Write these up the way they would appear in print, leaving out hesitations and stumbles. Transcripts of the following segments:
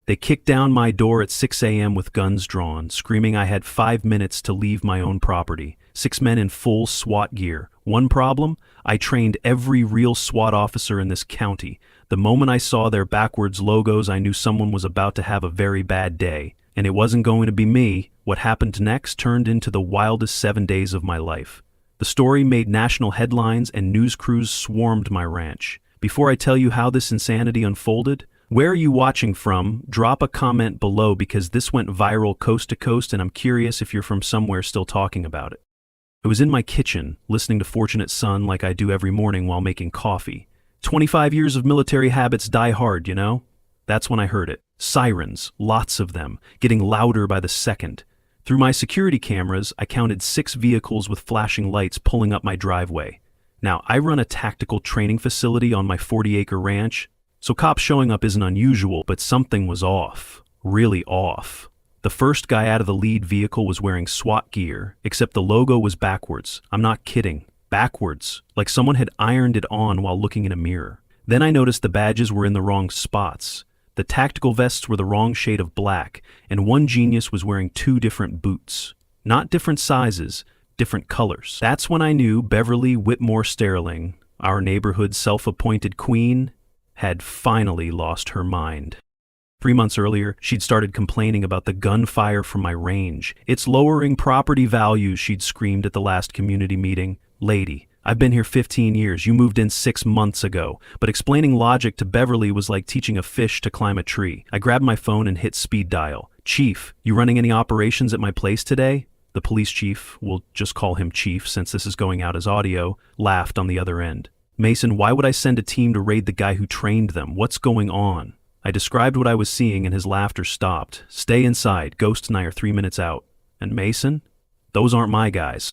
They kicked down my door at 6 a.m. with guns drawn, screaming I had 5 minutes to leave my own property. 6 men in full SWAT gear. One problem? I trained every real SWAT officer in this county. The moment I saw their backwards logos, I knew someone was about to have a very bad day. And it wasn't going to be me. What happened next turned into the wildest 7 days of my life. The story made national headlines and news crews swarmed my ranch. Before I tell you how this insanity unfolded, where are you watching from? Drop a comment below because this went viral coast to coast and I'm curious if you're from somewhere still talking about it. I was in my kitchen, listening to Fortunate Son like I do every morning while making coffee. 25 years of military habits die hard, you know? That's when I heard it. Sirens, lots of them, getting louder by the second. Through my security cameras, I counted 6 vehicles with flashing lights pulling up my driveway. Now, I run a tactical training facility on my 40-acre ranch, so cops showing up isn't unusual, but something was off. Really off. The first guy out of the lead vehicle was wearing SWAT gear, except the logo was backwards. I'm not kidding. Backwards. Like someone had ironed it on while looking in a mirror. Then I noticed the badges were in the wrong spots. The tactical vests were the wrong shade of black, and one genius was wearing 2 different boots. Not different sizes, different colors. That's when I knew Beverly Whitmore-Sterling, our neighborhood's self-appointed queen, had finally lost her mind. 3 months earlier, she'd started complaining about the gunfire from my range. It's lowering property values, she'd screamed at the last community meeting. Lady, I've been here 15 years, you moved in 6 months ago. But explaining logic to Beverly was like teaching a fish to climb a tree. I grabbed my phone and hit speed dial. Chief, you running any operations at my place today? The police chief, we'll just call him Chief since this is going out as audio, laughed on the other end. Mason, why would I send a team to raid the guy who trained them? What's going on? I described what I was seeing and his laughter stopped. Stay inside, Ghost and I are 3 minutes out. And Mason? Those aren't my guys.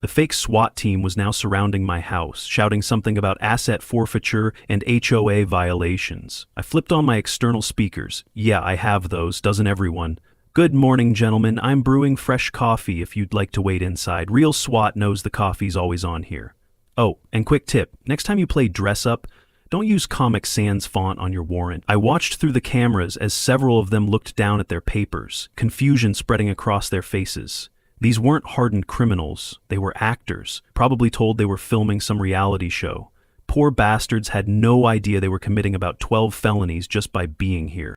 The fake SWAT team was now surrounding my house, shouting something about asset forfeiture and HOA violations. I flipped on my external speakers. Yeah, I have those, doesn't everyone? Good morning, gentlemen. I'm brewing fresh coffee if you'd like to wait inside. Real SWAT knows the coffee's always on here. Oh, and quick tip, next time you play dress up, don't use Comic Sans font on your warrant. I watched through the cameras as several of them looked down at their papers, confusion spreading across their faces. These weren't hardened criminals, they were actors, probably told they were filming some reality show. Poor bastards had no idea they were committing about 12 felonies just by being here.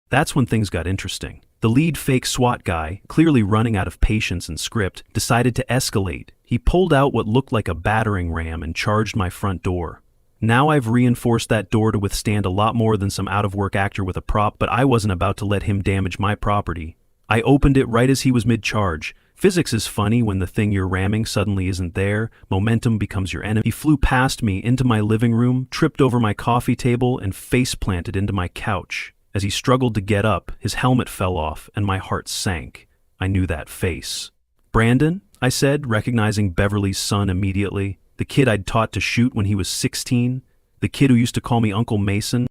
That's when things got interesting. The lead fake SWAT guy, clearly running out of patience and script, decided to escalate. He pulled out what looked like a battering ram and charged my front door. Now I've reinforced that door to withstand a lot more than some out-of-work actor with a prop, but I wasn't about to let him damage my property. I opened it right as he was mid-charge. Physics is funny when the thing you're ramming suddenly isn't there. Momentum becomes your enemy. He flew past me into my living room, tripped over my coffee table, and face-planted into my couch. As he struggled to get up, his helmet fell off, and my heart sank. I knew that face. Brandon, I said, recognizing Beverly's son immediately. The kid I'd taught to shoot when he was 16. The kid who used to call me Uncle Mason.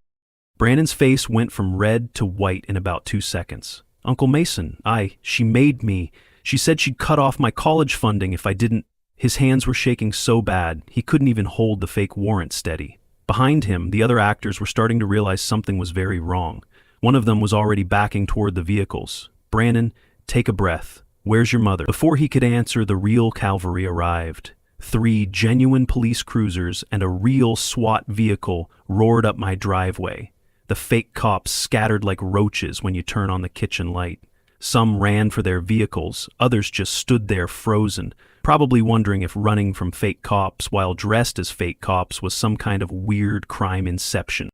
Brandon's face went from red to white in about 2 seconds. Uncle Mason, she made me. She said she'd cut off my college funding if I didn't. His hands were shaking so bad, he couldn't even hold the fake warrant steady. Behind him, the other actors were starting to realize something was very wrong. One of them was already backing toward the vehicles. Brandon, take a breath. Where's your mother? Before he could answer, the real cavalry arrived. 3 genuine police cruisers and a real SWAT vehicle roared up my driveway. The fake cops scattered like roaches when you turn on the kitchen light. Some ran for their vehicles, others just stood there frozen, probably wondering if running from fake cops while dressed as fake cops was some kind of weird crime inception.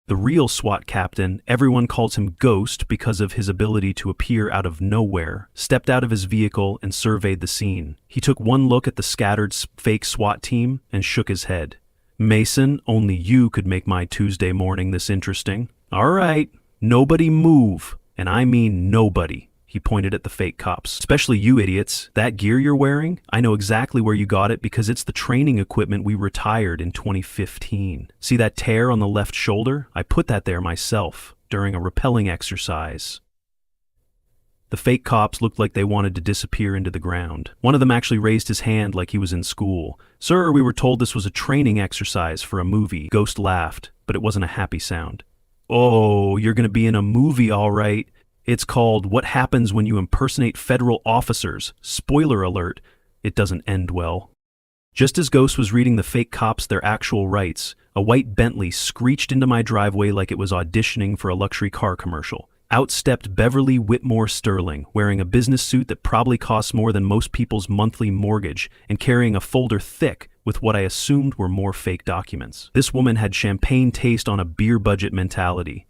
The real SWAT captain, everyone calls him Ghost because of his ability to appear out of nowhere, stepped out of his vehicle and surveyed the scene. He took one look at the scattered fake SWAT team and shook his head. Mason, only you could make my Tuesday morning this interesting. All right, nobody move. And I mean nobody. He pointed at the fake cops. Especially you idiots. That gear you're wearing, I know exactly where you got it because it's the training equipment we retired in 2015. See that tear on the left shoulder? I put that there myself during a rappelling exercise. The fake cops looked like they wanted to disappear into the ground. One of them actually raised his hand like he was in school. Sir, we were told this was a training exercise for a movie. Ghost laughed, but it wasn't a happy sound. Oh, you're gonna be in a movie, all right. It's called What Happens When You Impersonate Federal Officers. Spoiler alert, it doesn't end well. Just as Ghost was reading the fake cops their actual rights, a white Bentley screeched into my driveway like it was auditioning for a luxury car commercial. Out stepped Beverly Whitmore-Sterling, wearing a business suit that probably costs more than most people's monthly mortgage and carrying a folder thick with what I assumed were more fake documents. This woman had champagne taste on a beer budget mentality.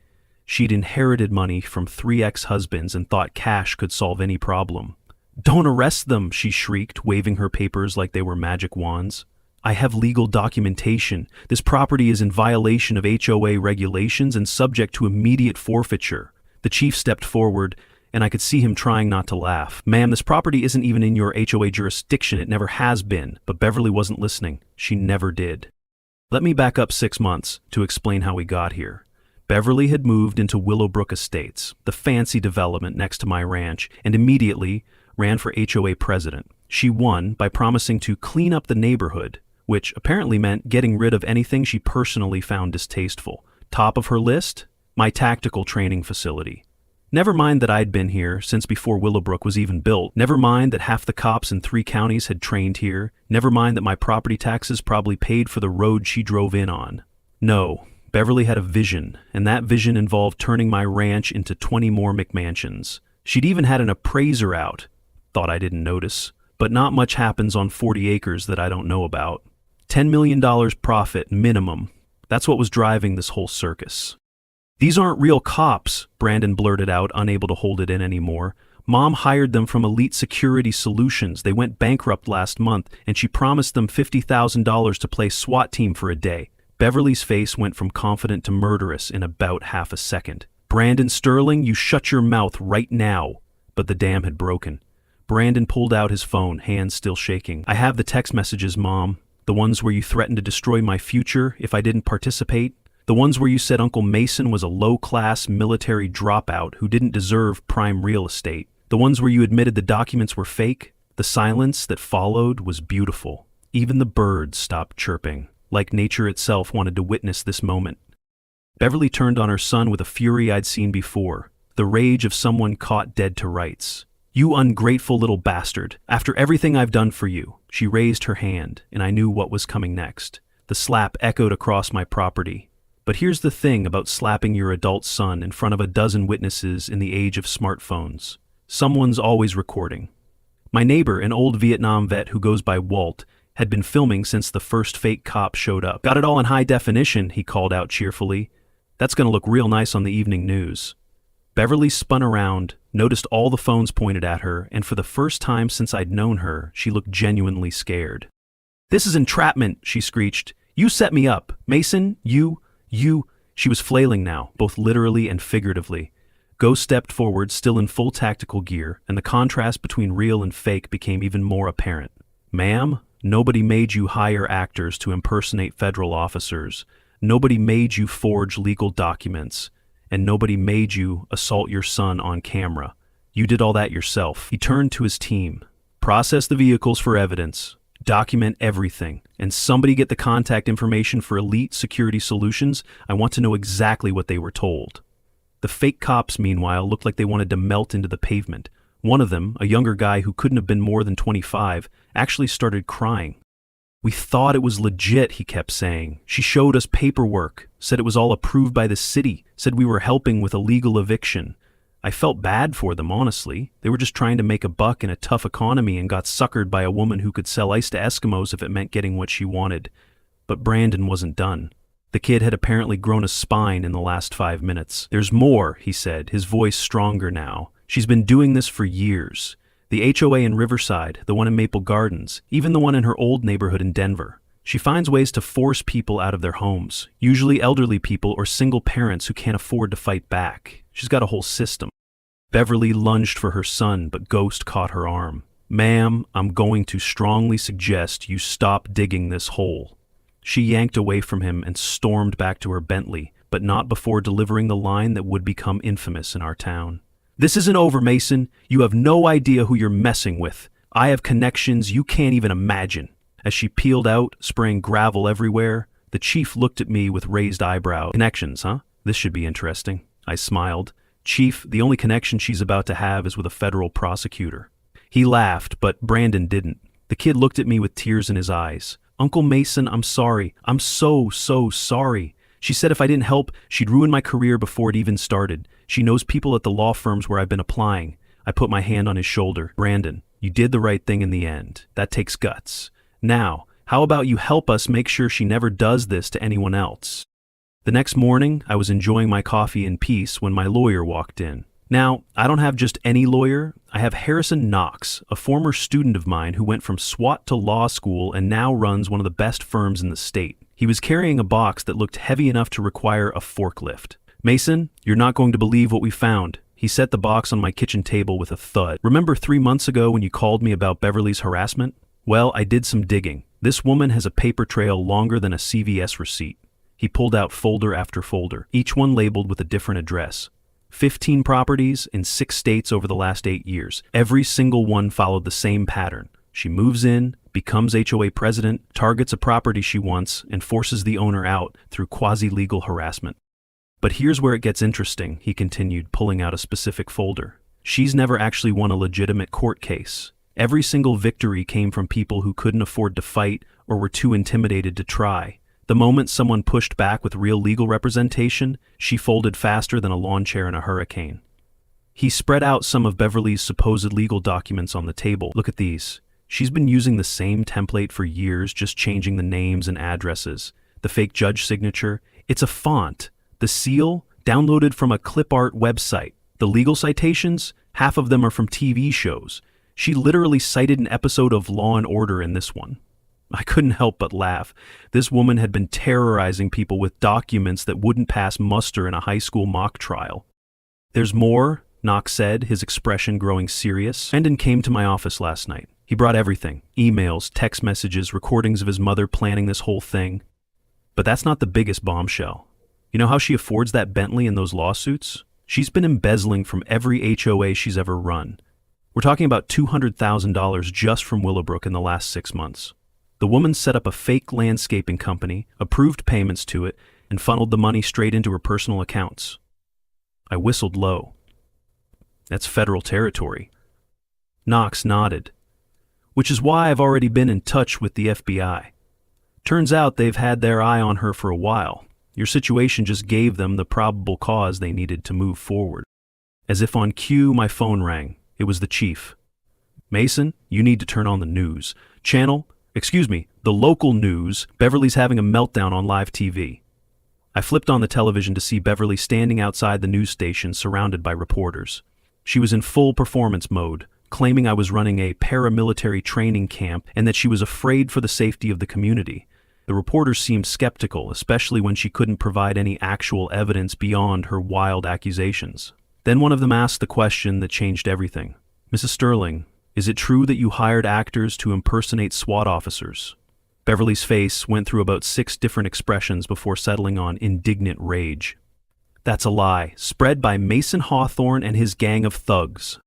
She'd inherited money from 3 ex-husbands and thought cash could solve any problem. "Don't arrest them," she shrieked, waving her papers like they were magic wands. "I have legal documentation. This property is in violation of HOA regulations and subject to immediate forfeiture." The chief stepped forward, and I could see him trying not to laugh. "Ma'am, this property isn't even in your HOA jurisdiction. It never has been." But Beverly wasn't listening. She never did. Let me back up 6 months to explain how we got here. Beverly had moved into Willowbrook Estates, the fancy development next to my ranch, and immediately ran for HOA president. She won by promising to clean up the neighborhood, which apparently meant getting rid of anything she personally found distasteful. Top of her list? My tactical training facility. Never mind that I'd been here since before Willowbrook was even built. Never mind that half the cops in 3 counties had trained here. Never mind that my property taxes probably paid for the road she drove in on. No, Beverly had a vision, and that vision involved turning my ranch into 20 more McMansions. She'd even had an appraiser out. Thought I didn't notice. But not much happens on 40 acres that I don't know about. $10 million profit minimum. That's what was driving this whole circus. "These aren't real cops," Brandon blurted out, unable to hold it in anymore. "Mom hired them from Elite Security Solutions. They went bankrupt last month, and she promised them $50,000 to play SWAT team for a day." Beverly's face went from confident to murderous in about half a second. "Brandon Sterling, you shut your mouth right now." But the dam had broken. Brandon pulled out his phone, hands still shaking. "I have the text messages, Mom. The ones where you threatened to destroy my future if I didn't participate. The ones where you said Uncle Mason was a low-class military dropout who didn't deserve prime real estate. The ones where you admitted the documents were fake. The silence that followed was beautiful. Even the birds stopped chirping, like nature itself wanted to witness this moment." Beverly turned on her son with a fury I'd seen before, the rage of someone caught dead to rights. "You ungrateful little bastard. After everything I've done for you." She raised her hand, and I knew what was coming next. The slap echoed across my property. But here's the thing about slapping your adult son in front of a dozen witnesses in the age of smartphones. Someone's always recording. My neighbor, an old Vietnam vet who goes by Walt, had been filming since the first fake cop showed up. "Got it all in high definition," he called out cheerfully. "That's gonna look real nice on the evening news." Beverly spun around, noticed all the phones pointed at her, and for the first time since I'd known her, she looked genuinely scared. "This is entrapment," she screeched. "You set me up. Mason, you... She was flailing now, both literally and figuratively. Ghost stepped forward, still in full tactical gear, and the contrast between real and fake became even more apparent. "Ma'am, nobody made you hire actors to impersonate federal officers. Nobody made you forge legal documents. And nobody made you assault your son on camera. You did all that yourself." He turned to his team. "Process the vehicles for evidence. Document everything. And somebody get the contact information for Elite Security Solutions. I want to know exactly what they were told." The fake cops, meanwhile, looked like they wanted to melt into the pavement. One of them, a younger guy who couldn't have been more than 25, actually started crying. "We thought it was legit," he kept saying. "She showed us paperwork, said it was all approved by the city, said we were helping with a legal eviction." I felt bad for them, honestly. They were just trying to make a buck in a tough economy and got suckered by a woman who could sell ice to Eskimos if it meant getting what she wanted. But Brandon wasn't done. The kid had apparently grown a spine in the last 5 minutes. "There's more," he said, his voice stronger now. "She's been doing this for years. The HOA in Riverside, the one in Maple Gardens, even the one in her old neighborhood in Denver. She finds ways to force people out of their homes, usually elderly people or single parents who can't afford to fight back. She's got a whole system." Beverly lunged for her son, but Ghost caught her arm. "Ma'am, I'm going to strongly suggest you stop digging this hole." She yanked away from him and stormed back to her Bentley, but not before delivering the line that would become infamous in our town. "This isn't over, Mason. You have no idea who you're messing with. I have connections you can't even imagine." As she peeled out, spraying gravel everywhere, the chief looked at me with raised eyebrows. "Connections, huh? This should be interesting. I smiled. Chief, the only connection she's about to have is with a federal prosecutor. He laughed, but Brandon didn't. The kid looked at me with tears in his eyes. Uncle Mason, I'm sorry. I'm so sorry. She said if I didn't help, she'd ruin my career before it even started. She knows people at the law firms where I've been applying. I put my hand on his shoulder. Brandon, you did the right thing in the end. That takes guts. Now, how about you help us make sure she never does this to anyone else? The next morning, I was enjoying my coffee in peace when my lawyer walked in. Now, I don't have just any lawyer. I have Harrison Knox, a former student of mine who went from SWAT to law school and now runs one of the best firms in the state. He was carrying a box that looked heavy enough to require a forklift. Mason, you're not going to believe what we found. He set the box on my kitchen table with a thud. Remember 3 months ago when you called me about Beverly's harassment? Well, I did some digging. This woman has a paper trail longer than a CVS receipt. He pulled out folder after folder, each one labeled with a different address. 15 properties in 6 states over the last 8 years. Every single one followed the same pattern. She moves in, becomes HOA president, targets a property she wants, and forces the owner out through quasi-legal harassment. But here's where it gets interesting, he continued, pulling out a specific folder. She's never actually won a legitimate court case. Every single victory came from people who couldn't afford to fight or were too intimidated to try. The moment someone pushed back with real legal representation, she folded faster than a lawn chair in a hurricane. He spread out some of Beverly's supposed legal documents on the table. Look at these. She's been using the same template for years, just changing the names and addresses. The fake judge signature, it's a font. The seal, downloaded from a clip art website. The legal citations, half of them are from TV shows. She literally cited an episode of Law and Order in this one. I couldn't help but laugh. This woman had been terrorizing people with documents that wouldn't pass muster in a high school mock trial. There's more, Knox said, his expression growing serious. Brandon came to my office last night. He brought everything. Emails, text messages, recordings of his mother planning this whole thing. But that's not the biggest bombshell. You know how she affords that Bentley and those lawsuits? She's been embezzling from every HOA she's ever run. We're talking about $200,000 just from Willowbrook in the last 6 months. The woman set up a fake landscaping company, approved payments to it, and funneled the money straight into her personal accounts. I whistled low. That's federal territory. Knox nodded. Which is why I've already been in touch with the FBI. Turns out they've had their eye on her for a while. Your situation just gave them the probable cause they needed to move forward. As if on cue, my phone rang. It was the chief. Mason, you need to turn on the news. The local news. Beverly's having a meltdown on live TV. I flipped on the television to see Beverly standing outside the news station surrounded by reporters. She was in full performance mode, claiming I was running a paramilitary training camp and that she was afraid for the safety of the community. The reporters seemed skeptical, especially when she couldn't provide any actual evidence beyond her wild accusations. Then one of them asked the question that changed everything. Mrs. Sterling, is it true that you hired actors to impersonate SWAT officers? Beverly's face went through about 6 different expressions before settling on indignant rage. That's a lie, spread by Mason Hawthorne and his gang of thugs.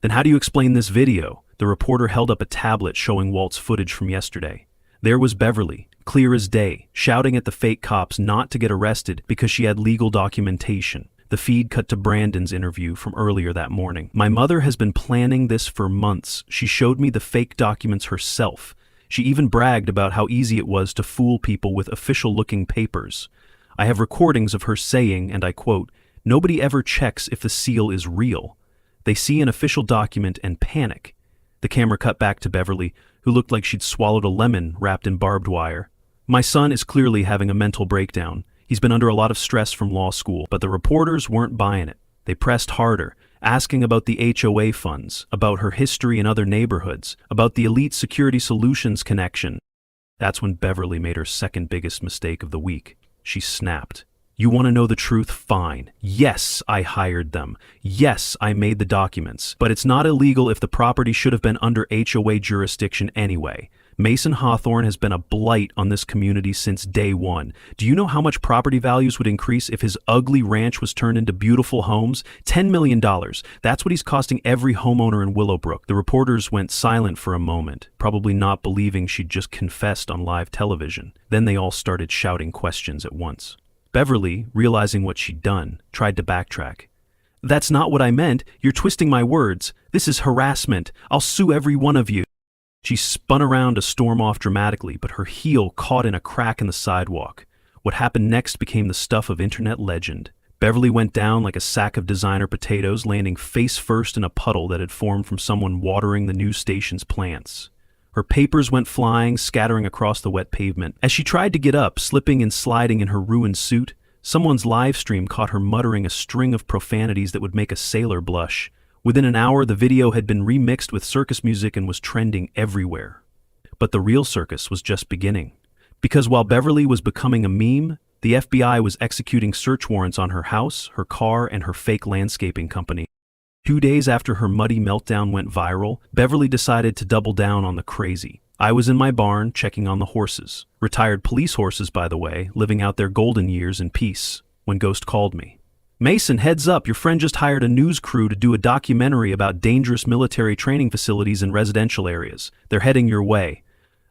Then how do you explain this video? The reporter held up a tablet showing Walt's footage from yesterday. There was Beverly, clear as day, shouting at the fake cops not to get arrested because she had legal documentation. The feed cut to Brandon's interview from earlier that morning. My mother has been planning this for months. She showed me the fake documents herself. She even bragged about how easy it was to fool people with official-looking papers. I have recordings of her saying, and I quote, "Nobody ever checks if the seal is real. They see an official document and panic." The camera cut back to Beverly, who looked like she'd swallowed a lemon wrapped in barbed wire. My son is clearly having a mental breakdown. He's been under a lot of stress from law school, but the reporters weren't buying it. They pressed harder, asking about the HOA funds, about her history in other neighborhoods, about the Elite Security Solutions connection. That's when Beverly made her second biggest mistake of the week. She snapped. You want to know the truth? Fine. Yes, I hired them. Yes, I made the documents. But it's not illegal if the property should have been under HOA jurisdiction anyway. Mason Hawthorne has been a blight on this community since day one. Do you know how much property values would increase if his ugly ranch was turned into beautiful homes? $10 million. That's what he's costing every homeowner in Willowbrook. The reporters went silent for a moment, probably not believing she'd just confessed on live television. Then they all started shouting questions at once. Beverly, realizing what she'd done, tried to backtrack. "That's not what I meant. You're twisting my words. This is harassment. I'll sue every one of you." She spun around to storm off dramatically, but her heel caught in a crack in the sidewalk. What happened next became the stuff of internet legend. Beverly went down like a sack of designer potatoes, landing face first in a puddle that had formed from someone watering the news station's plants. Her papers went flying, scattering across the wet pavement. As she tried to get up, slipping and sliding in her ruined suit, someone's live stream caught her muttering a string of profanities that would make a sailor blush. Within an hour, the video had been remixed with circus music and was trending everywhere. But the real circus was just beginning. Because while Beverly was becoming a meme, the FBI was executing search warrants on her house, her car, and her fake landscaping company. 2 days after her muddy meltdown went viral, Beverly decided to double down on the crazy. I was in my barn checking on the horses. Retired police horses, by the way, living out their golden years in peace, when Ghost called me. "Mason, heads up, your friend just hired a news crew to do a documentary about dangerous military training facilities in residential areas. They're heading your way."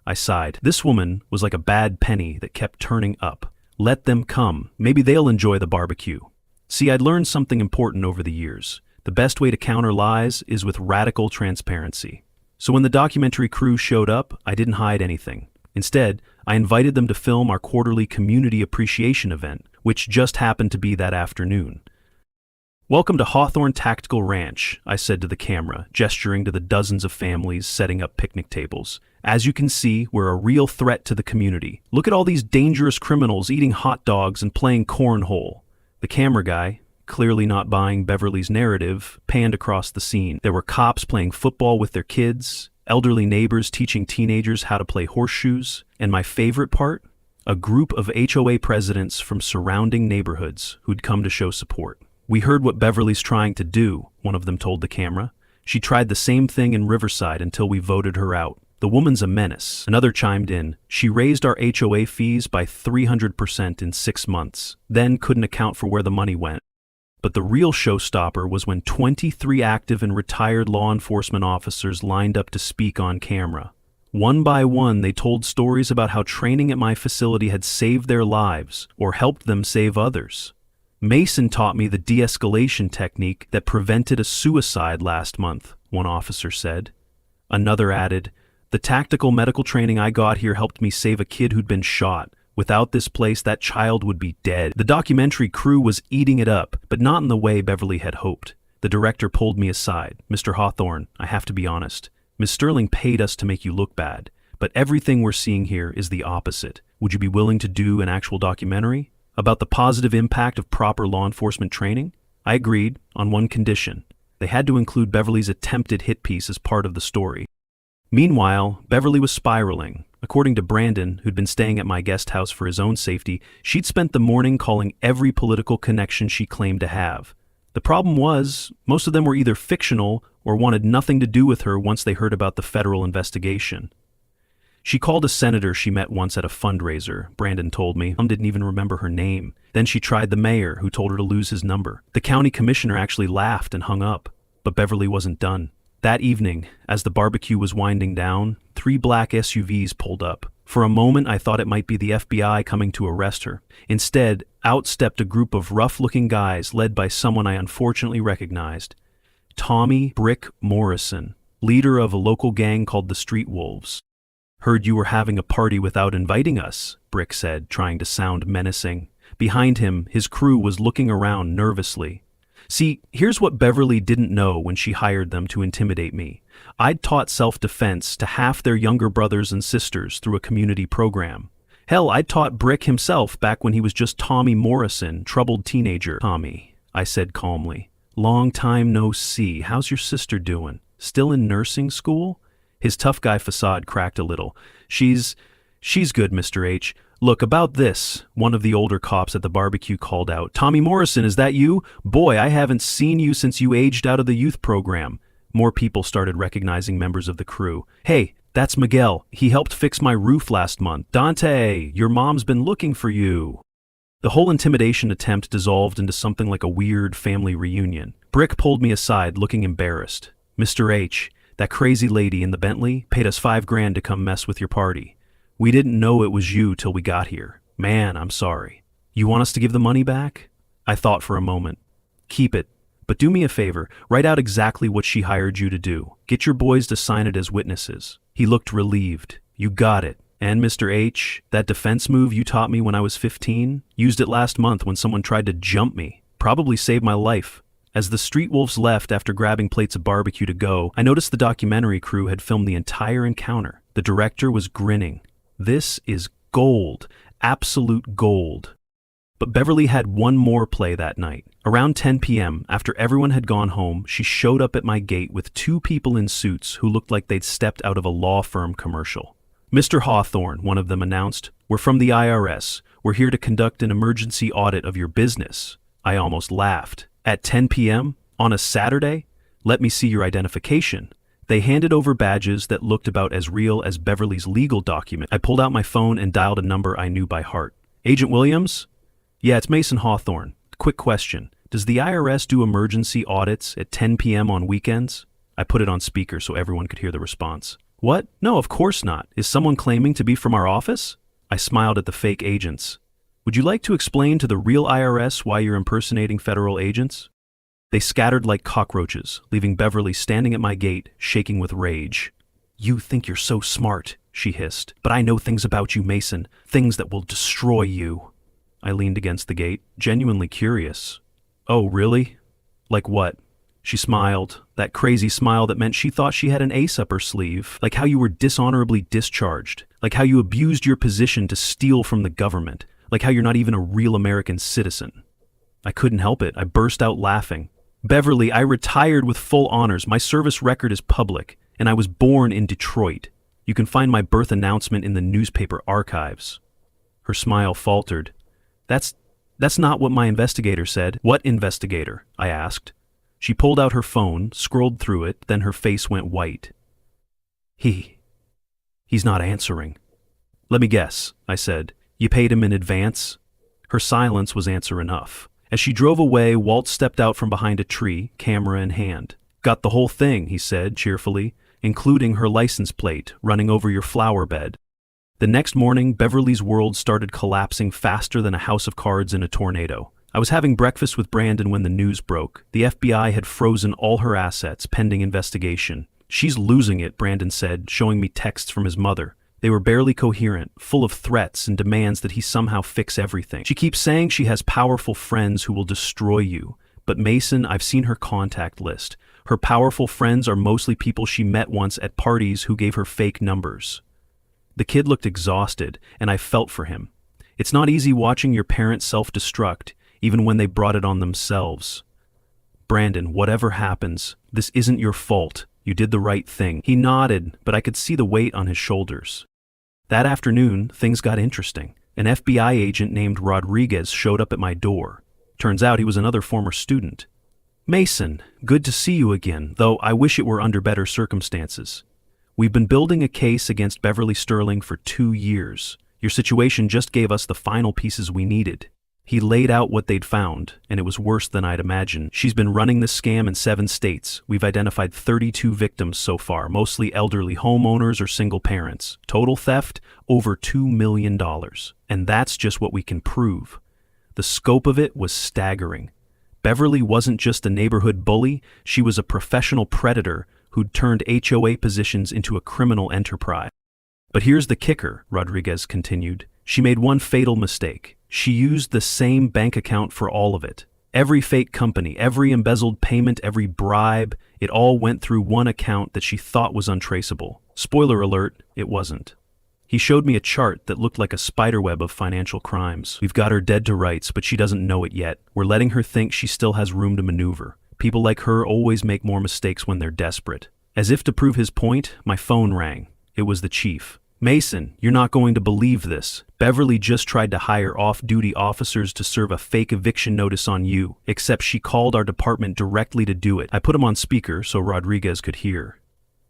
I sighed. This woman was like a bad penny that kept turning up. Let them come. Maybe they'll enjoy the barbecue. See, I'd learned something important over the years. The best way to counter lies is with radical transparency. So when the documentary crew showed up, I didn't hide anything. Instead, I invited them to film our quarterly community appreciation event, which just happened to be that afternoon. "Welcome to Hawthorne Tactical Ranch," I said to the camera, gesturing to the dozens of families setting up picnic tables. "As you can see, we're a real threat to the community. Look at all these dangerous criminals eating hot dogs and playing cornhole." The camera guy, clearly not buying Beverly's narrative, panned across the scene. There were cops playing football with their kids, elderly neighbors teaching teenagers how to play horseshoes, and my favorite part, a group of HOA presidents from surrounding neighborhoods who'd come to show support. "We heard what Beverly's trying to do," one of them told the camera. "She tried the same thing in Riverside until we voted her out. The woman's a menace." Another chimed in. "She raised our HOA fees by 300% in 6 months, then couldn't account for where the money went." But the real showstopper was when 23 active and retired law enforcement officers lined up to speak on camera. One by one, they told stories about how training at my facility had saved their lives or helped them save others. "Mason taught me the de-escalation technique that prevented a suicide last month," one officer said. Another added, "The tactical medical training I got here helped me save a kid who'd been shot. Without this place, that child would be dead." The documentary crew was eating it up, but not in the way Beverly had hoped. The director pulled me aside. "Mr. Hawthorne, I have to be honest. Ms. Sterling paid us to make you look bad, but everything we're seeing here is the opposite. Would you be willing to do an actual documentary about the positive impact of proper law enforcement training?" I agreed, on one condition. They had to include Beverly's attempted hit piece as part of the story. Meanwhile, Beverly was spiraling. According to Brandon, who'd been staying at my guest house for his own safety, she'd spent the morning calling every political connection she claimed to have. The problem was, most of them were either fictional or wanted nothing to do with her once they heard about the federal investigation. She called a senator she met once at a fundraiser, Brandon told me. Didn't even remember her name. Then she tried the mayor, who told her to lose his number. The county commissioner actually laughed and hung up, but Beverly wasn't done. That evening, as the barbecue was winding down, 3 black SUVs pulled up. For a moment, I thought it might be the FBI coming to arrest her. Instead, out stepped a group of rough-looking guys led by someone I unfortunately recognized. Tommy "Brick" Morrison, leader of a local gang called the Street Wolves. "Heard you were having a party without inviting us," Brick said, trying to sound menacing. Behind him, his crew was looking around nervously. See, here's what Beverly didn't know when she hired them to intimidate me. I'd taught self-defense to half their younger brothers and sisters through a community program. Hell, I'd taught Brick himself back when he was just Tommy Morrison, troubled teenager. "Tommy," I said calmly. "Long time no see. How's your sister doing? Still in nursing school?" His tough guy facade cracked a little. She's good, Mr. H. "Look, about this," one of the older cops at the barbecue called out. "Tommy Morrison, is that you? Boy, I haven't seen you since you aged out of the youth program." More people started recognizing members of the crew. "Hey, that's Miguel. He helped fix my roof last month." "Dante, your mom's been looking for you." The whole intimidation attempt dissolved into something like a weird family reunion. Brick pulled me aside, looking embarrassed. "Mr. H, that crazy lady in the Bentley paid us $5,000 to come mess with your party. We didn't know it was you till we got here. Man, I'm sorry." You want us to give the money back? I thought for a moment. Keep it. But do me a favor, write out exactly what she hired you to do. Get your boys to sign it as witnesses. He looked relieved. You got it. And Mr. H, that defense move you taught me when I was 15, used it last month when someone tried to jump me. Probably saved my life. As the street wolves left after grabbing plates of barbecue to go, I noticed the documentary crew had filmed the entire encounter. The director was grinning. This is gold. Absolute gold. But Beverly had one more play that night. Around 10 p.m., after everyone had gone home, she showed up at my gate with two people in suits who looked like they'd stepped out of a law firm commercial. Mr. Hawthorne, one of them announced, "We're from the IRS. We're here to conduct an emergency audit of your business." I almost laughed. At 10 p.m.? On a Saturday? Let me see your identification. They handed over badges that looked about as real as Beverly's legal document. I pulled out my phone and dialed a number I knew by heart. Agent Williams? Yeah, it's Mason Hawthorne. Quick question. Does the IRS do emergency audits at 10 p.m. on weekends? I put it on speaker so everyone could hear the response. What? No, of course not. Is someone claiming to be from our office? I smiled at the fake agents. Would you like to explain to the real IRS why you're impersonating federal agents? They scattered like cockroaches, leaving Beverly standing at my gate, shaking with rage. You think you're so smart, she hissed. But I know things about you, Mason. Things that will destroy you. I leaned against the gate, genuinely curious. Oh, really? Like what? She smiled, that crazy smile that meant she thought she had an ace up her sleeve, like how you were dishonorably discharged, like how you abused your position to steal from the government, like how you're not even a real American citizen. I couldn't help it. I burst out laughing. Beverly, I retired with full honors. My service record is public, and I was born in Detroit. You can find my birth announcement in the newspaper archives. Her smile faltered. That's not what my investigator said. What investigator? I asked. She pulled out her phone, scrolled through it, then her face went white. He's not answering. Let me guess, I said. You paid him in advance? Her silence was answer enough. As she drove away, Walt stepped out from behind a tree, camera in hand. Got the whole thing, he said cheerfully, including her license plate running over your flower bed. The next morning, Beverly's world started collapsing faster than a house of cards in a tornado. I was having breakfast with Brandon when the news broke. The FBI had frozen all her assets pending investigation. She's losing it, Brandon said, showing me texts from his mother. They were barely coherent, full of threats and demands that he somehow fix everything. She keeps saying she has powerful friends who will destroy you. But Mason, I've seen her contact list. Her powerful friends are mostly people she met once at parties who gave her fake numbers. The kid looked exhausted, and I felt for him. It's not easy watching your parents self-destruct, even when they brought it on themselves. Brandon, whatever happens, this isn't your fault. You did the right thing. He nodded, but I could see the weight on his shoulders. That afternoon, things got interesting. An FBI agent named Rodriguez showed up at my door. Turns out he was another former student. Mason, good to see you again, though I wish it were under better circumstances. We've been building a case against Beverly Sterling for 2 years. Your situation just gave us the final pieces we needed. He laid out what they'd found, and it was worse than I'd imagined. She's been running this scam in 7 states. We've identified 32 victims so far, mostly elderly homeowners or single parents. Total theft, over $2 million. And that's just what we can prove. The scope of it was staggering. Beverly wasn't just a neighborhood bully, she was a professional predator who'd turned HOA positions into a criminal enterprise. But here's the kicker, Rodriguez continued. She made one fatal mistake. She used the same bank account for all of it. Every fake company, every embezzled payment, every bribe, it all went through one account that she thought was untraceable. Spoiler alert, it wasn't. He showed me a chart that looked like a spiderweb of financial crimes. We've got her dead to rights, but she doesn't know it yet. We're letting her think she still has room to maneuver. People like her always make more mistakes when they're desperate. As if to prove his point, my phone rang. It was the chief. Mason, you're not going to believe this. Beverly just tried to hire off-duty officers to serve a fake eviction notice on you, except she called our department directly to do it. I put him on speaker so Rodriguez could hear.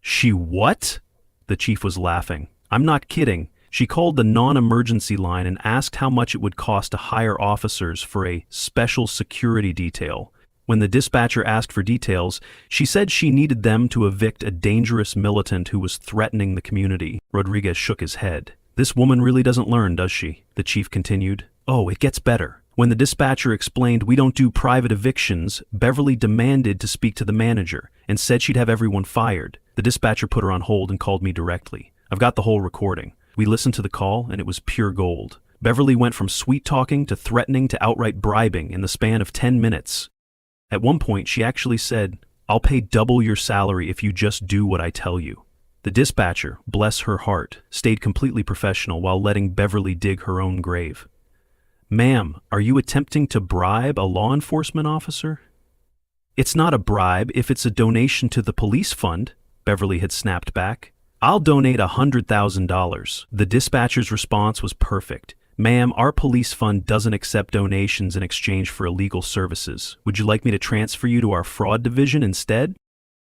She what? The chief was laughing. I'm not kidding. She called the non-emergency line and asked how much it would cost to hire officers for a special security detail. When the dispatcher asked for details, she said she needed them to evict a dangerous militant who was threatening the community. Rodriguez shook his head. This woman really doesn't learn, does she? The chief continued. Oh, it gets better. When the dispatcher explained we don't do private evictions, Beverly demanded to speak to the manager and said she'd have everyone fired. The dispatcher put her on hold and called me directly. I've got the whole recording. We listened to the call and it was pure gold. Beverly went from sweet-talking to threatening to outright bribing in the span of 10 minutes. At one point, she actually said, "I'll pay double your salary if you just do what I tell you." The dispatcher, bless her heart, stayed completely professional while letting Beverly dig her own grave. "Ma'am, are you attempting to bribe a law enforcement officer?" "It's not a bribe if it's a donation to the police fund," Beverly had snapped back. "I'll donate $100,000. The dispatcher's response was perfect. "Ma'am, our police fund doesn't accept donations in exchange for illegal services. Would you like me to transfer you to our fraud division instead?"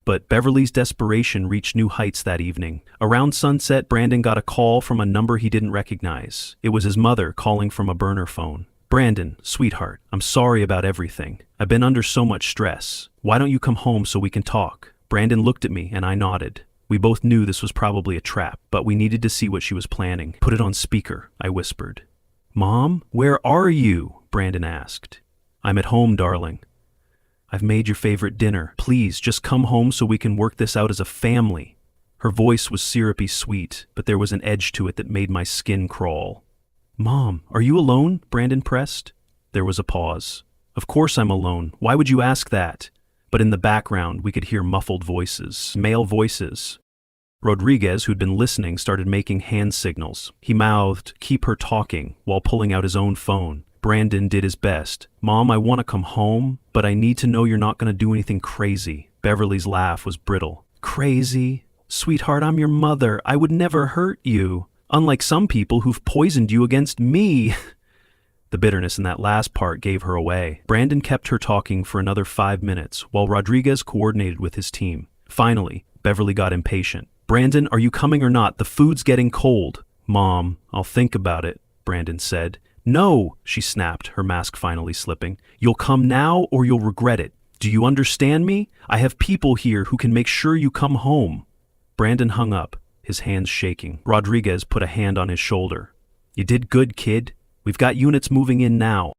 But Beverly's desperation reached new heights that evening. Around sunset, Brandon got a call from a number he didn't recognize. It was his mother calling from a burner phone. "Brandon, sweetheart, I'm sorry about everything. I've been under so much stress. Why don't you come home so we can talk?" Brandon looked at me and I nodded. We both knew this was probably a trap, but we needed to see what she was planning. "Put it on speaker," I whispered. "Mom, where are you?" Brandon asked. "I'm at home, darling. I've made your favorite dinner. Please, just come home so we can work this out as a family." Her voice was syrupy sweet, but there was an edge to it that made my skin crawl. "Mom, are you alone?" Brandon pressed. There was a pause. "Of course I'm alone. Why would you ask that?" But in the background, we could hear muffled voices, male voices. Rodriguez, who'd been listening, started making hand signals. He mouthed, "Keep her talking," while pulling out his own phone. Brandon did his best. "Mom, I want to come home, but I need to know you're not going to do anything crazy." Beverly's laugh was brittle. "Crazy? Sweetheart, I'm your mother. I would never hurt you. Unlike some people who've poisoned you against me." The bitterness in that last part gave her away. Brandon kept her talking for another 5 minutes, while Rodriguez coordinated with his team. Finally, Beverly got impatient. "Brandon, are you coming or not? The food's getting cold." "Mom, I'll think about it," Brandon said. "No," she snapped, her mask finally slipping. "You'll come now or you'll regret it. Do you understand me? I have people here who can make sure you come home." Brandon hung up, his hands shaking. Rodriguez put a hand on his shoulder. "You did good, kid. We've got units moving in now."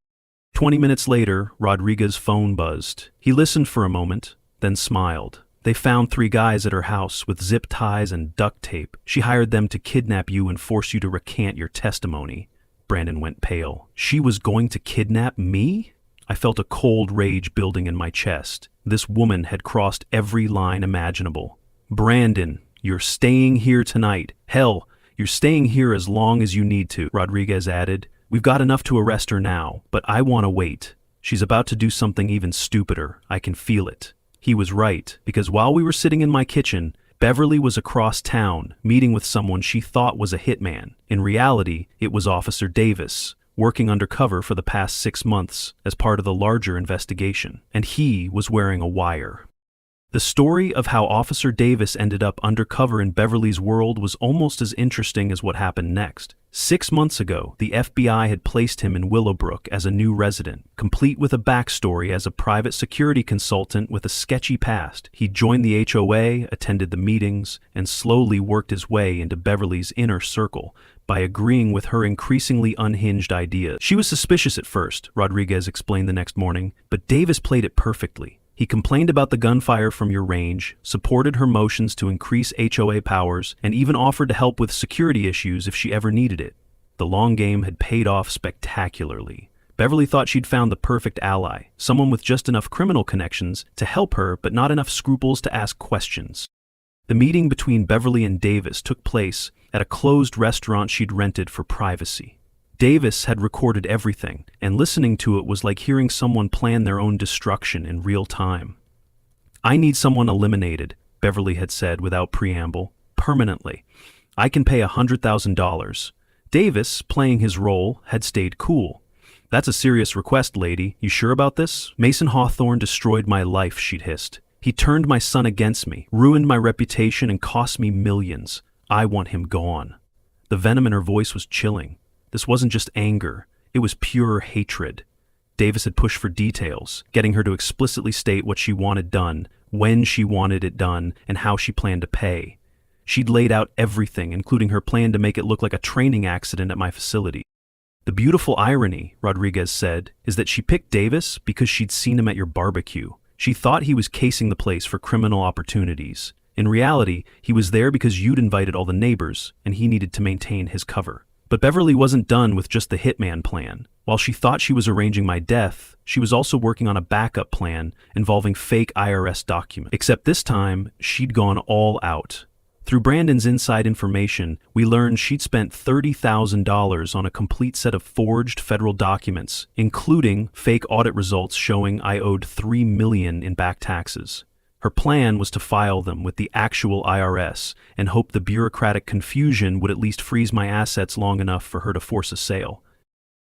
20 minutes later, Rodriguez's phone buzzed. He listened for a moment, then smiled. "They found 3 guys at her house with zip ties and duct tape. She hired them to kidnap you and force you to recant your testimony." Brandon went pale. "She was going to kidnap me?" I felt a cold rage building in my chest. This woman had crossed every line imaginable. "Brandon, you're staying here tonight. Hell, you're staying here as long as you need to," Rodriguez added. "We've got enough to arrest her now, but I want to wait. She's about to do something even stupider. I can feel it." He was right, because while we were sitting in my kitchen, Beverly was across town, meeting with someone she thought was a hitman. In reality, it was Officer Davis, working undercover for the past 6 months as part of the larger investigation. And he was wearing a wire. The story of how Officer Davis ended up undercover in Beverly's world was almost as interesting as what happened next. 6 months ago, the FBI had placed him in Willowbrook as a new resident, complete with a backstory as a private security consultant with a sketchy past. He joined the HOA, attended the meetings, and slowly worked his way into Beverly's inner circle by agreeing with her increasingly unhinged ideas. She was suspicious at first, Rodriguez explained the next morning, but Davis played it perfectly. He complained about the gunfire from your range, supported her motions to increase HOA powers, and even offered to help with security issues if she ever needed it. The long game had paid off spectacularly. Beverly thought she'd found the perfect ally, someone with just enough criminal connections to help her but not enough scruples to ask questions. The meeting between Beverly and Davis took place at a closed restaurant she'd rented for privacy. Davis had recorded everything, and listening to it was like hearing someone plan their own destruction in real time. "I need someone eliminated," Beverly had said without preamble, "permanently. I can pay $100,000. Davis, playing his role, had stayed cool. "That's a serious request, lady. You sure about this? Mason Hawthorne destroyed my life," she'd hissed. "He turned my son against me, ruined my reputation, and cost me millions. I want him gone." The venom in her voice was chilling. This wasn't just anger, it was pure hatred. Davis had pushed for details, getting her to explicitly state what she wanted done, when she wanted it done, and how she planned to pay. She'd laid out everything, including her plan to make it look like a training accident at my facility. The beautiful irony, Rodriguez said, is that she picked Davis because she'd seen him at your barbecue. She thought he was casing the place for criminal opportunities. In reality, he was there because you'd invited all the neighbors, and he needed to maintain his cover. But Beverly wasn't done with just the hitman plan. While she thought she was arranging my death, she was also working on a backup plan involving fake IRS documents. Except this time, she'd gone all out. Through Brandon's inside information, we learned she'd spent $30,000 on a complete set of forged federal documents, including fake audit results showing I owed $3 million in back taxes. Her plan was to file them with the actual IRS and hope the bureaucratic confusion would at least freeze my assets long enough for her to force a sale.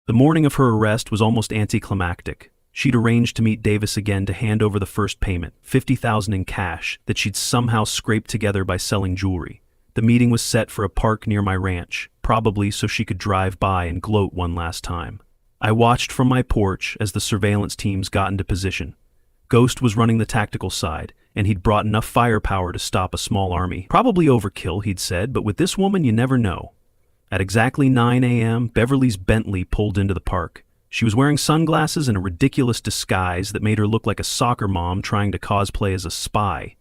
The morning of her arrest was almost anticlimactic. She'd arranged to meet Davis again to hand over the first payment, $50,000 in cash, that she'd somehow scraped together by selling jewelry. The meeting was set for a park near my ranch, probably so she could drive by and gloat one last time. I watched from my porch as the surveillance teams got into position. Ghost was running the tactical side, and he'd brought enough firepower to stop a small army. Probably overkill, he'd said, but with this woman you never know. At exactly 9 a.m., Beverly's Bentley pulled into the park. She was wearing sunglasses and a ridiculous disguise that made her look like a soccer mom trying to cosplay as a spy.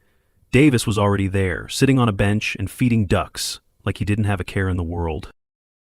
Davis was already there, sitting on a bench and feeding ducks, like he didn't have a care in the world.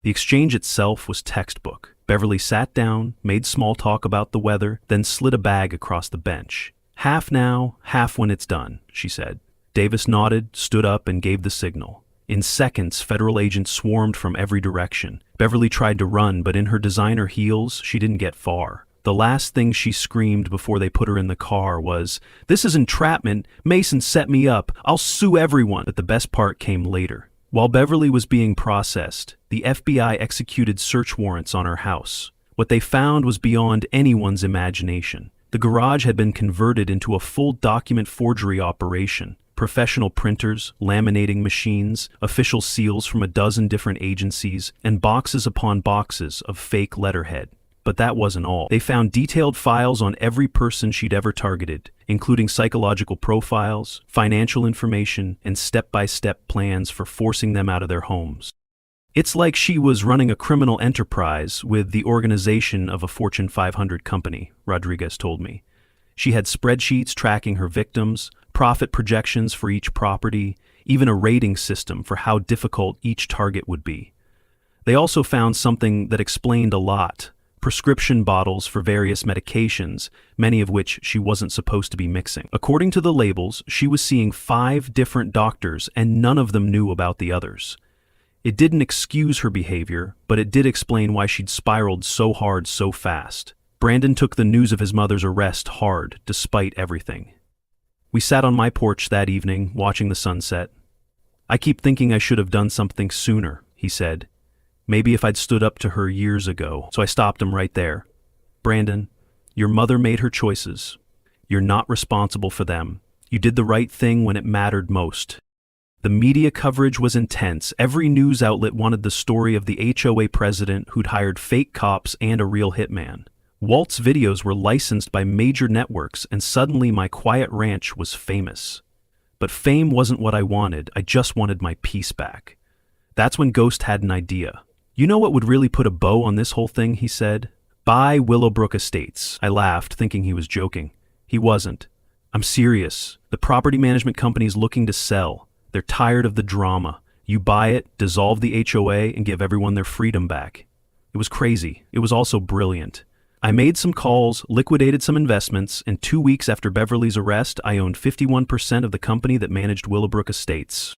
The exchange itself was textbook. Beverly sat down, made small talk about the weather, then slid a bag across the bench. "Half now, half when it's done," she said. Davis nodded, stood up, and gave the signal. In seconds, federal agents swarmed from every direction. Beverly tried to run, but in her designer heels, she didn't get far. The last thing she screamed before they put her in the car was, "This is entrapment! Mason set me up! I'll sue everyone!" But the best part came later. While Beverly was being processed, the FBI executed search warrants on her house. What they found was beyond anyone's imagination. The garage had been converted into a full document forgery operation. Professional printers, laminating machines, official seals from a dozen different agencies, and boxes upon boxes of fake letterhead. But that wasn't all. They found detailed files on every person she'd ever targeted, including psychological profiles, financial information, and step-by-step plans for forcing them out of their homes. It's like she was running a criminal enterprise with the organization of a Fortune 500 company, Rodriguez told me. She had spreadsheets tracking her victims, profit projections for each property, even a rating system for how difficult each target would be. They also found something that explained a lot: prescription bottles for various medications, many of which she wasn't supposed to be mixing. According to the labels, she was seeing 5 different doctors and none of them knew about the others. It didn't excuse her behavior, but it did explain why she'd spiraled so hard so fast. Brandon took the news of his mother's arrest hard, despite everything. We sat on my porch that evening, watching the sunset. "I keep thinking I should have done something sooner," he said. "Maybe if I'd stood up to her years ago." So I stopped him right there. "Brandon, your mother made her choices. You're not responsible for them. You did the right thing when it mattered most." The media coverage was intense. Every news outlet wanted the story of the HOA president who'd hired fake cops and a real hitman. Walt's videos were licensed by major networks, and suddenly my quiet ranch was famous. But fame wasn't what I wanted. I just wanted my peace back. That's when Ghost had an idea. "You know what would really put a bow on this whole thing?" he said. "Buy Willowbrook Estates." I laughed, thinking he was joking. He wasn't. "I'm serious. The property management company's looking to sell. They're tired of the drama. You buy it, dissolve the HOA, and give everyone their freedom back." It was crazy. It was also brilliant. I made some calls, liquidated some investments, and 2 weeks after Beverly's arrest, I owned 51% of the company that managed Willowbrook Estates.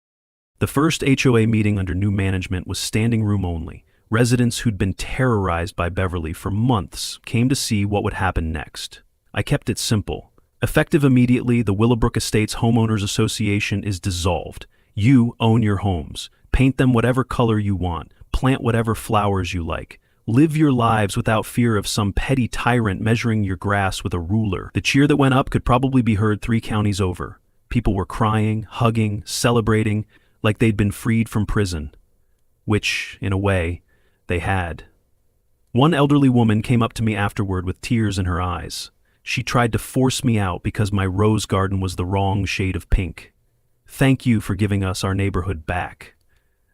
The first HOA meeting under new management was standing room only. Residents who'd been terrorized by Beverly for months came to see what would happen next. I kept it simple. Effective immediately, the Willowbrook Estates Homeowners Association is dissolved. You own your homes. Paint them whatever color you want. Plant whatever flowers you like. Live your lives without fear of some petty tyrant measuring your grass with a ruler. The cheer that went up could probably be heard 3 counties over. People were crying, hugging, celebrating, like they'd been freed from prison. Which, in a way, they had. One elderly woman came up to me afterward with tears in her eyes. She tried to force me out because my rose garden was the wrong shade of pink. "Thank you for giving us our neighborhood back."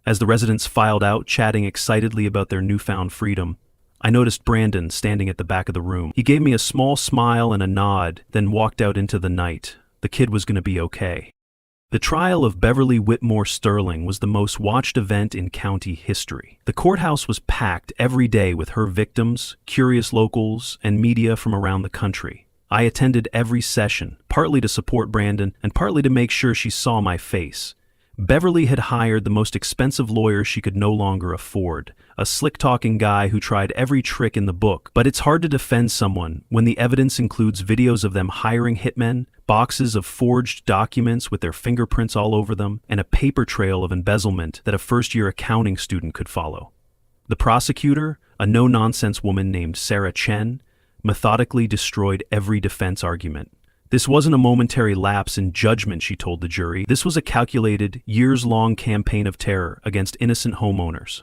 As the residents filed out, chatting excitedly about their newfound freedom, I noticed Brandon standing at the back of the room. He gave me a small smile and a nod, then walked out into the night. The kid was going to be okay. The trial of Beverly Whitmore-Sterling was the most watched event in county history. The courthouse was packed every day with her victims, curious locals, and media from around the country. I attended every session, partly to support Brandon and partly to make sure she saw my face. Beverly had hired the most expensive lawyer she could no longer afford, a slick-talking guy who tried every trick in the book. But it's hard to defend someone when the evidence includes videos of them hiring hitmen, boxes of forged documents with their fingerprints all over them, and a paper trail of embezzlement that a first-year accounting student could follow. The prosecutor, a no-nonsense woman named Sarah Chen, methodically destroyed every defense argument. This wasn't a momentary lapse in judgment, she told the jury. This was a calculated, years-long campaign of terror against innocent homeowners.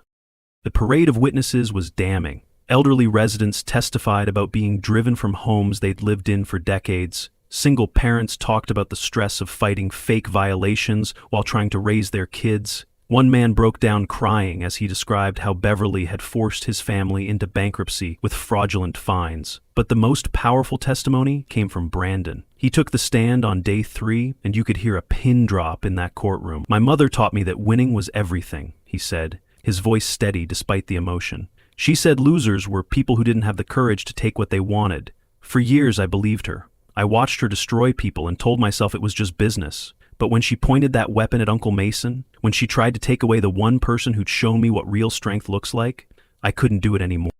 The parade of witnesses was damning. Elderly residents testified about being driven from homes they'd lived in for decades. Single parents talked about the stress of fighting fake violations while trying to raise their kids. One man broke down crying as he described how Beverly had forced his family into bankruptcy with fraudulent fines. But the most powerful testimony came from Brandon. He took the stand on day 3, and you could hear a pin drop in that courtroom. "My mother taught me that winning was everything," he said, his voice steady despite the emotion. "She said losers were people who didn't have the courage to take what they wanted. For years I believed her. I watched her destroy people and told myself it was just business. But when she pointed that weapon at Uncle Mason, when she tried to take away the one person who'd shown me what real strength looks like, I couldn't do it anymore."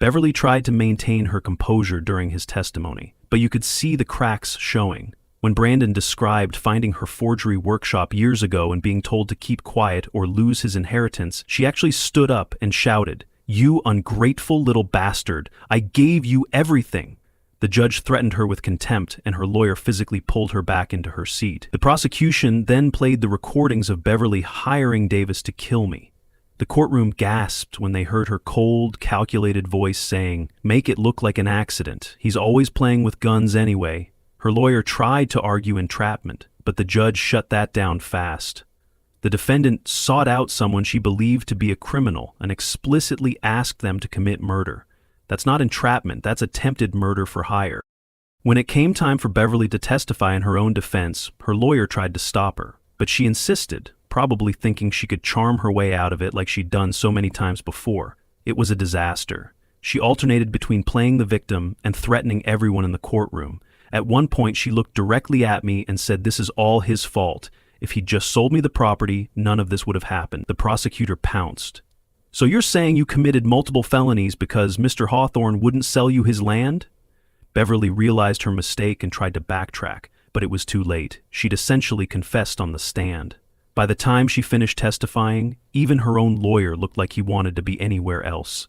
Beverly tried to maintain her composure during his testimony, but you could see the cracks showing. When Brandon described finding her forgery workshop years ago and being told to keep quiet or lose his inheritance, she actually stood up and shouted, "You ungrateful little bastard, I gave you everything." The judge threatened her with contempt, and her lawyer physically pulled her back into her seat. The prosecution then played the recordings of Beverly hiring Davis to kill me. The courtroom gasped when they heard her cold, calculated voice saying, "Make it look like an accident. He's always playing with guns anyway." Her lawyer tried to argue entrapment, but the judge shut that down fast. The defendant sought out someone she believed to be a criminal and explicitly asked them to commit murder. That's not entrapment, that's attempted murder for hire. When it came time for Beverly to testify in her own defense, her lawyer tried to stop her, but she insisted, probably thinking she could charm her way out of it like she'd done so many times before. It was a disaster. She alternated between playing the victim and threatening everyone in the courtroom. At one point, she looked directly at me and said, "This is all his fault. If he'd just sold me the property, none of this would have happened." The prosecutor pounced. "So you're saying you committed multiple felonies because Mr. Hawthorne wouldn't sell you his land?" Beverly realized her mistake and tried to backtrack, but it was too late. She'd essentially confessed on the stand. By the time she finished testifying, even her own lawyer looked like he wanted to be anywhere else.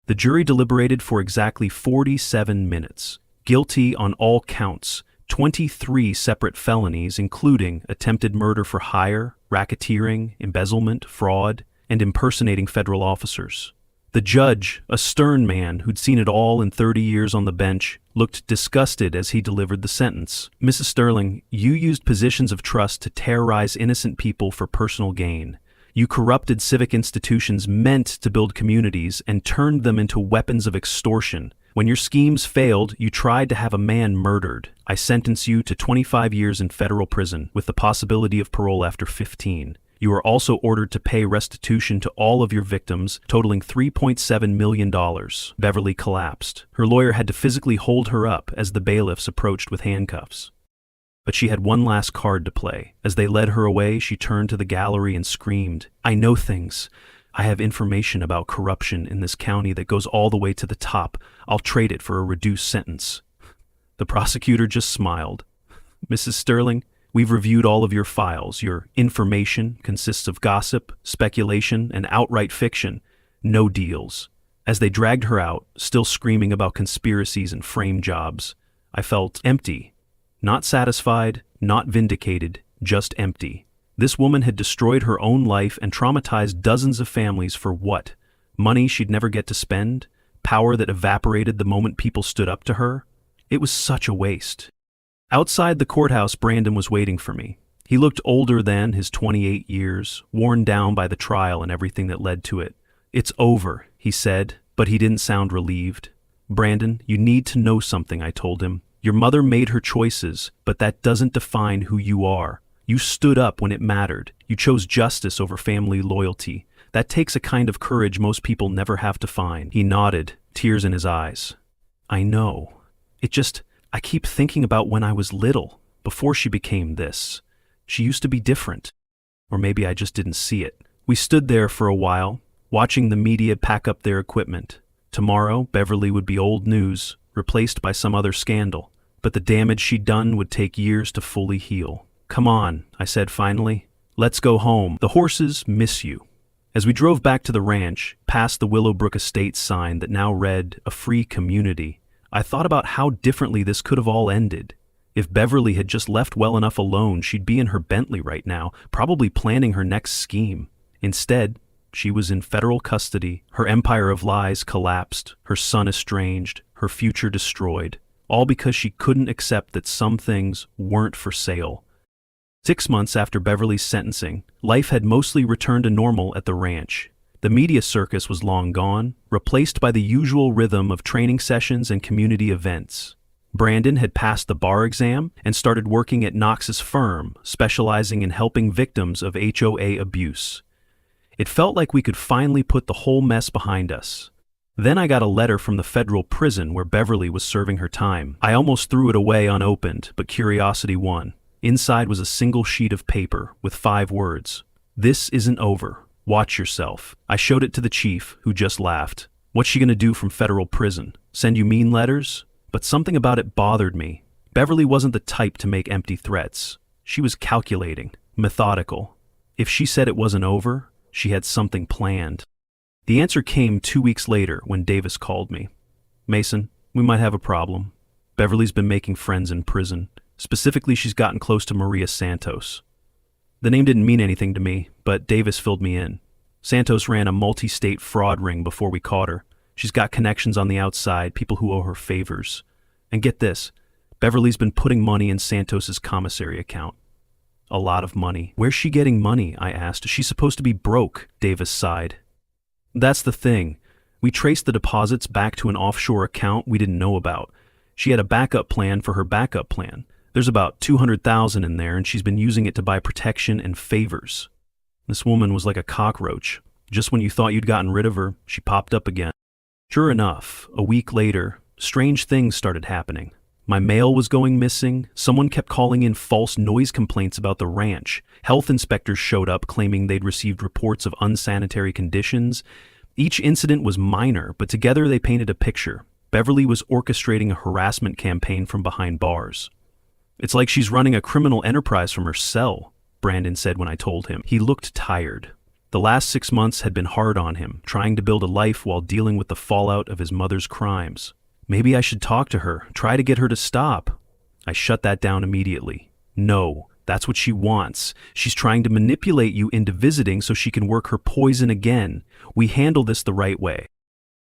The jury deliberated for exactly 47 minutes. Guilty on all counts, 23 separate felonies including attempted murder for hire, racketeering, embezzlement, fraud, and impersonating federal officers. The judge, a stern man who'd seen it all in 30 years on the bench, looked disgusted as he delivered the sentence. "Mrs. Sterling, you used positions of trust to terrorize innocent people for personal gain. You corrupted civic institutions meant to build communities and turned them into weapons of extortion. When your schemes failed, you tried to have a man murdered. I sentence you to 25 years in federal prison with the possibility of parole after 15. You are also ordered to pay restitution to all of your victims, totaling $3.7 million. Beverly collapsed. Her lawyer had to physically hold her up as the bailiffs approached with handcuffs. But she had one last card to play. As they led her away, she turned to the gallery and screamed, "I know things. I have information about corruption in this county that goes all the way to the top. I'll trade it for a reduced sentence." The prosecutor just smiled. "Mrs. Sterling, we've reviewed all of your files. Your information consists of gossip, speculation, and outright fiction. No deals." As they dragged her out, still screaming about conspiracies and frame jobs, I felt empty. Not satisfied, not vindicated, just empty. This woman had destroyed her own life and traumatized dozens of families for what? Money she'd never get to spend? Power that evaporated the moment people stood up to her? It was such a waste. Outside the courthouse, Brandon was waiting for me. He looked older than his 28 years, worn down by the trial and everything that led to it. "It's over," he said, But he didn't sound relieved. Brandon, you need to know something, I told him. Your mother made her choices, but that doesn't define who you are. You stood up when it mattered. You chose justice over family loyalty. That takes a kind of courage most people never have to find. He nodded, tears in his eyes. I know. I keep thinking about when I was little, before she became this. She used to be different. Or maybe I just didn't see it. We stood there for a while, watching the media pack up their equipment. Tomorrow, Beverly would be old news, replaced by some other scandal. But the damage she'd done would take years to fully heal. Come on, I said finally. Let's go home. The horses miss you. As we drove back to the ranch, past the Willowbrook Estates sign that now read, a free community, I thought about how differently this could have all ended. If Beverly had just left well enough alone, she'd be in her Bentley right now, probably planning her next scheme. Instead, she was in federal custody, her empire of lies collapsed, her son estranged, her future destroyed, all because she couldn't accept that some things weren't for sale. 6 months after Beverly's sentencing, life had mostly returned to normal at the ranch. The media circus was long gone, replaced by the usual rhythm of training sessions and community events. Brandon had passed the bar exam and started working at Knox's firm, specializing in helping victims of HOA abuse. It felt like we could finally put the whole mess behind us. Then I got a letter from the federal prison where Beverly was serving her time. I almost threw it away unopened, but curiosity won. Inside was a single sheet of paper with 5 words. This isn't over. Watch yourself. I showed it to the chief, who just laughed. What's she gonna do from federal prison? Send you mean letters? But something about it bothered me. Beverly wasn't the type to make empty threats. She was calculating, methodical. If she said it wasn't over, she had something planned. The answer came 2 weeks later when Davis called me. Mason, we might have a problem. Beverly's been making friends in prison. Specifically, she's gotten close to Maria Santos. The name didn't mean anything to me, but Davis filled me in. Santos ran a multi-state fraud ring before we caught her. She's got connections on the outside, people who owe her favors. And get this, Beverly's been putting money in Santos's commissary account. A lot of money. Where's she getting money? I asked. She's supposed to be broke, Davis sighed. That's the thing. We traced the deposits back to an offshore account we didn't know about. She had a backup plan for her backup plan. There's about $200,000 in there, and she's been using it to buy protection and favors. This woman was like a cockroach. Just when you thought you'd gotten rid of her, she popped up again. Sure enough, a week later, strange things started happening. My mail was going missing. Someone kept calling in false noise complaints about the ranch. Health inspectors showed up claiming they'd received reports of unsanitary conditions. Each incident was minor, but together they painted a picture. Beverly was orchestrating a harassment campaign from behind bars. It's like she's running a criminal enterprise from her cell, Brandon said when I told him. He looked tired. The last 6 months had been hard on him, trying to build a life while dealing with the fallout of his mother's crimes. Maybe I should talk to her, try to get her to stop. I shut that down immediately. No, that's what she wants. She's trying to manipulate you into visiting so she can work her poison again. We handle this the right way.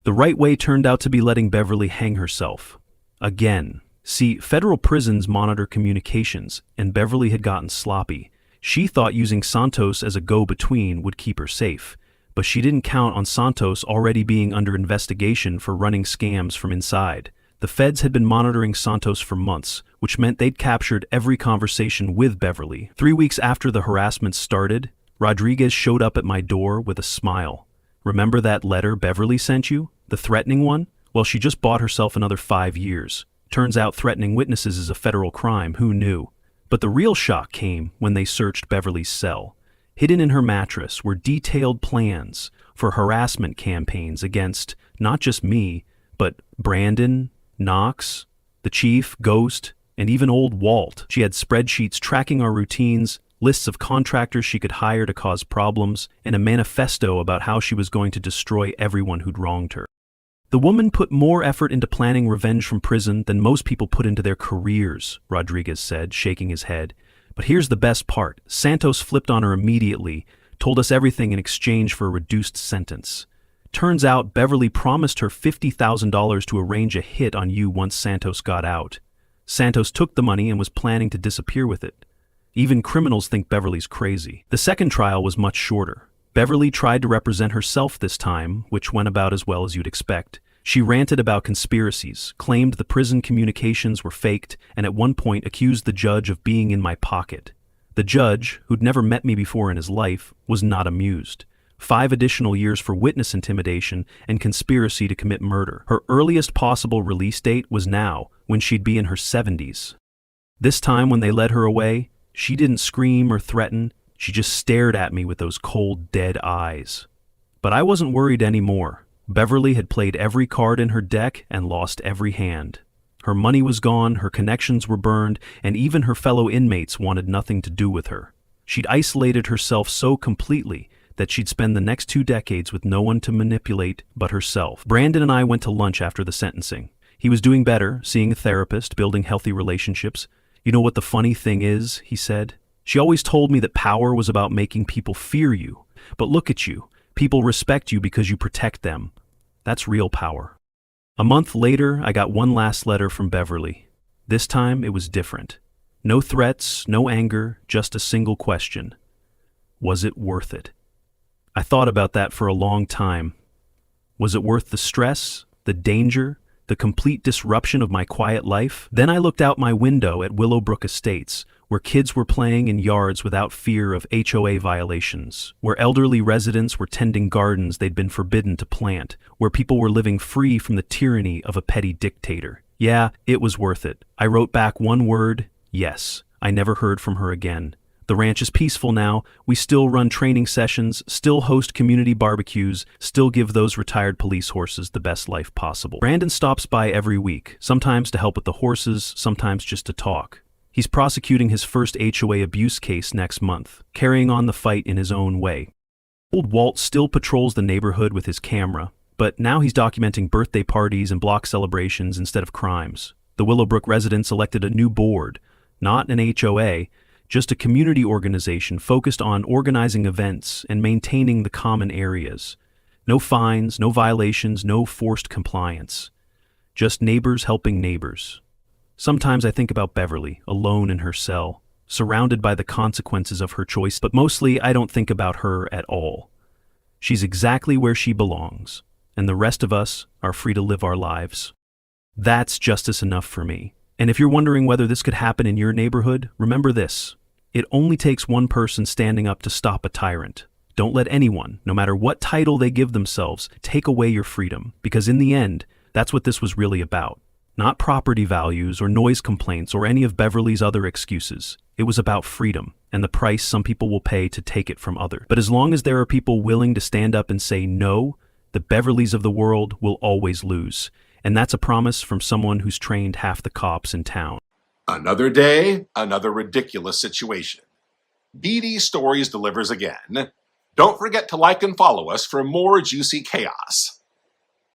The right way turned out to be letting Beverly hang herself. Again. See, federal prisons monitor communications, and Beverly had gotten sloppy. She thought using Santos as a go-between would keep her safe, but she didn't count on Santos already being under investigation for running scams from inside. The feds had been monitoring Santos for months, which meant they'd captured every conversation with Beverly. 3 weeks after the harassment started, Rodriguez showed up at my door with a smile. Remember that letter Beverly sent you? The threatening one? Well, she just bought herself another 5 years. Turns out threatening witnesses is a federal crime, who knew? But the real shock came when they searched Beverly's cell. Hidden in her mattress were detailed plans for harassment campaigns against not just me, but Brandon, Knox, the chief, Ghost, and even old Walt. She had spreadsheets tracking our routines, lists of contractors she could hire to cause problems, and a manifesto about how she was going to destroy everyone who'd wronged her. The woman put more effort into planning revenge from prison than most people put into their careers, Rodriguez said, shaking his head. But here's the best part. Santos flipped on her immediately, told us everything in exchange for a reduced sentence. Turns out Beverly promised her $50,000 to arrange a hit on you once Santos got out. Santos took the money and was planning to disappear with it. Even criminals think Beverly's crazy. The second trial was much shorter. Beverly tried to represent herself this time, which went about as well as you'd expect. She ranted about conspiracies, claimed the prison communications were faked, and at one point accused the judge of being in my pocket. The judge, who'd never met me before in his life, was not amused. 5 additional years for witness intimidation and conspiracy to commit murder. Her earliest possible release date was now, when she'd be in her 70s. This time when they led her away, she didn't scream or threaten, she just stared at me with those cold, dead eyes. But I wasn't worried anymore. Beverly had played every card in her deck and lost every hand. Her money was gone, her connections were burned, and even her fellow inmates wanted nothing to do with her. She'd isolated herself so completely that she'd spend the next 2 decades with no one to manipulate but herself. Brandon and I went to lunch after the sentencing. He was doing better, seeing a therapist, building healthy relationships. "You know what the funny thing is," he said. "She always told me that power was about making people fear you. But look at you. People respect you because you protect them. That's real power." A month later, I got one last letter from Beverly. This time, it was different. No threats, no anger, just a single question. Was it worth it? I thought about that for a long time. Was it worth the stress, the danger, the complete disruption of my quiet life? Then I looked out my window at Willowbrook Estates, where kids were playing in yards without fear of HOA violations, where elderly residents were tending gardens they'd been forbidden to plant, where people were living free from the tyranny of a petty dictator. Yeah, it was worth it. I wrote back one word, yes. I never heard from her again. The ranch is peaceful now. We still run training sessions, still host community barbecues, still give those retired police horses the best life possible. Brandon stops by every week, sometimes to help with the horses, sometimes just to talk. He's prosecuting his first HOA abuse case next month, carrying on the fight in his own way. Old Walt still patrols the neighborhood with his camera, but now he's documenting birthday parties and block celebrations instead of crimes. The Willowbrook residents elected a new board, not an HOA, just a community organization focused on organizing events and maintaining the common areas. No fines, no violations, no forced compliance. Just neighbors helping neighbors. Sometimes I think about Beverly, alone in her cell, surrounded by the consequences of her choice, but mostly I don't think about her at all. She's exactly where she belongs, and the rest of us are free to live our lives. That's justice enough for me. And if you're wondering whether this could happen in your neighborhood, remember this. It only takes one person standing up to stop a tyrant. Don't let anyone, no matter what title they give themselves, take away your freedom, because in the end, that's what this was really about. Not property values or noise complaints or any of Beverly's other excuses. It was about freedom and the price some people will pay to take it from others. But as long as there are people willing to stand up and say no, the Beverlys of the world will always lose. And that's a promise from someone who's trained half the cops in town. Another day, another ridiculous situation. BD Stories delivers again. Don't forget to like and follow us for more juicy chaos.